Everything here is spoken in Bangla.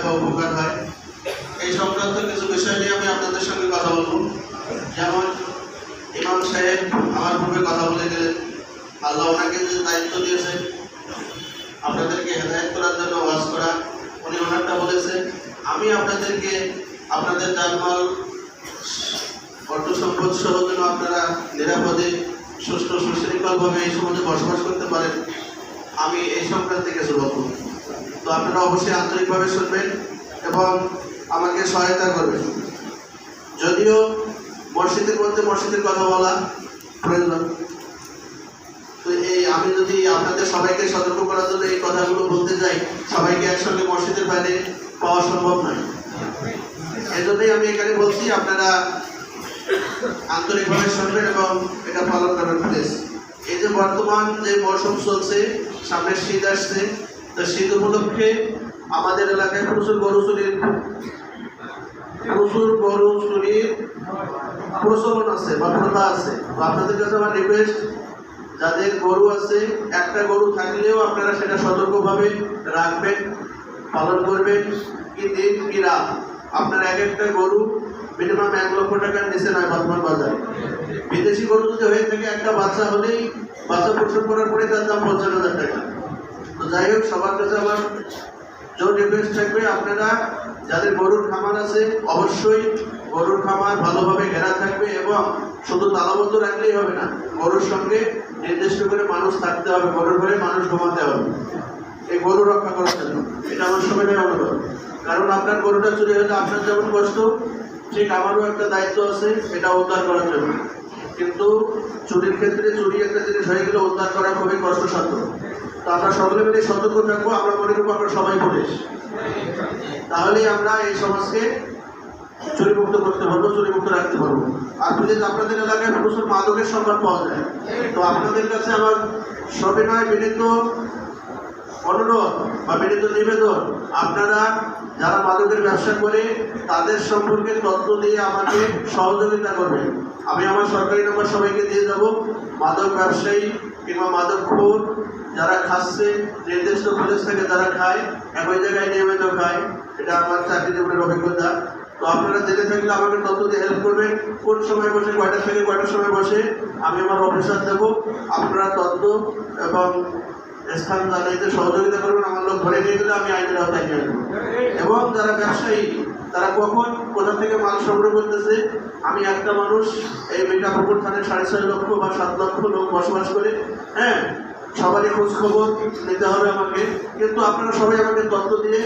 বা উপকার হয়। এই সংক্রান্ত কিছু বিষয় নিয়ে আমি আপনাদের সঙ্গে কথা বলবো। যেমন ইমাম সাহেব আমার পূর্বে কথা বলে গেলেন, আল্লাহ ওনাকে যে দায়িত্ব দিয়েছে আপনাদেরকে হেদায়েত করার জন্য ওয়াজ করা, উনি ওনারটা বলেছেন। আমি আপনাদেরকে আপনাদের জানমাল অর্থ সম্পদ সহ যেন আপনারা নিরাপদে সুষ্ঠু সুশৃঙ্খলভাবে এই সমাজে বসবাস করতে পারেন, আমি এই সংক্রান্তে কিছু বলব। তো আপনারা অবশ্যই আন্তরিকভাবে শুনবেন এবং আমাকে সহায়তা করবেন। যদিও মসজিদের মধ্যে মসজিদের কথা বলা প্রয়োজন, তো আমি যদি আপনাদের সবাইকে সতর্ক করার জন্য এই কথাগুলো বলতে যাই, সবাইকে একসঙ্গে মসজিদের বাইরে পাওয়া সম্ভব নয়। এই জন্যই আমি এখানে বলছি, আপনারা আন্তরিকভাবে শুনবেন এবং এটা পালন করবেন প্লিজ। এই যে বর্তমান যে মৌসুম চলছে, সামনের শীত আসছে, তো শীত উপলক্ষে আমাদের এলাকায় প্রচুর গরু চুরির প্রচলন আছে বা প্রথা আছে। তো আপনাদের কাছে আমার রিকোয়েস্ট, যাদের গরু আছে, একটা গরু থাকলেও আপনারা সেটা সতর্কভাবে রাখবেন, পালন করবেন। কি দিন কি রাত, আপনার এক একটা গরু মিনিমাম 1 লক্ষ টাকার নিচে নয় বর্তমান বাজারে। বিদেশি গরু যদি হয়ে থাকে, একটা বাচ্চা হলেই, বাচ্চা প্রসব করার পরে তার দাম 50,000 টাকা। তো যাই হোক, সবার কাছে আমার জোর রিকোয়েস্ট থাকবে, আপনারা যাদের গরুর খামার আছে, অবশ্যই গরুর খামার ভালোভাবে ঘেরা থাকবে এবং শুধু তালাবদ্ধ রাখলেই হবে না, গরুর সঙ্গে নির্দিষ্ট করে মানুষ থাকতে হবে, গরুর ঘরে মানুষ ঘুমাতে হবে এই গরু রক্ষা করার জন্য। এটা আমার সবাই অনুরোধ। কারণ আপনার গরুটা চুরি হলে আপনার যেমন কষ্ট, ঠিক আমারও একটা দায়িত্ব আছে এটা উদ্ধার করার জন্য। কিন্তু চুরির ক্ষেত্রে চুরি একটা জিনিস হয়ে গেলে উদ্ধার করা খুবই কষ্টসাধ্য। তো আমরা সকলে মিলে সতর্ক থাকবো। আমরা মনে করবো আমরা সবাই পুলিশ, তাহলেই আমরা এই সমাজকে চুরিমুক্ত করতে পারবো, চুরিমুক্ত রাখতে পারবো। আর প্লিজ, আপনাদের এলাকায় প্রচুর মাদকের সংবাদ পাওয়া যায়। তো আপনাদের কাছে আমার সবিনয় বিনীত অনুরোধ বা বিনীত নিবেদন, আপনারা যারা মাদকের ব্যবসা করে তাদের সম্পর্কে তথ্য দিয়ে আমাকে সহযোগিতা করবেন। আমি আমার সরকারি নম্বর সবাইকে দিয়ে যাব। মাদক ব্যবসায়ী কিংবা মাদকখোর যারা খাচ্ছে, নির্দিষ্ট কলেজ থেকে যারা খায়, একই জায়গায় নিয়মিত খায়, এটা আমার চাকরি জীবনের অভিজ্ঞতা। তো আপনারা জেনে থাকলে আমাকে তথ্য দিয়ে হেল্প করবেন। কোন সময় বসে, কয়টা থেকে কয়টার সময় বসে, আমি আমার অফিসার দেবো। আপনারা তথ্য এবং স্থান জানাইতে সহযোগিতা করবেন। আমার লোক ধরে নিয়ে গেলে আমি আইনের আওতায় নিয়ে আসবো। এবং যারা ব্যবসায়ী, তারা কখন কোথা থেকে মাল সংগ্রহ করতেছে, আমি একটা মানুষ এই মিঠাপুকুর থানায় 6.5 লক্ষ বা 7 লক্ষ লোক বসবাস করে, হ্যাঁ, সবারই খোঁজ খবর নিতে হবে আমাকে। কিন্তু আপনারা সবাই আমাকে তথ্য দিয়ে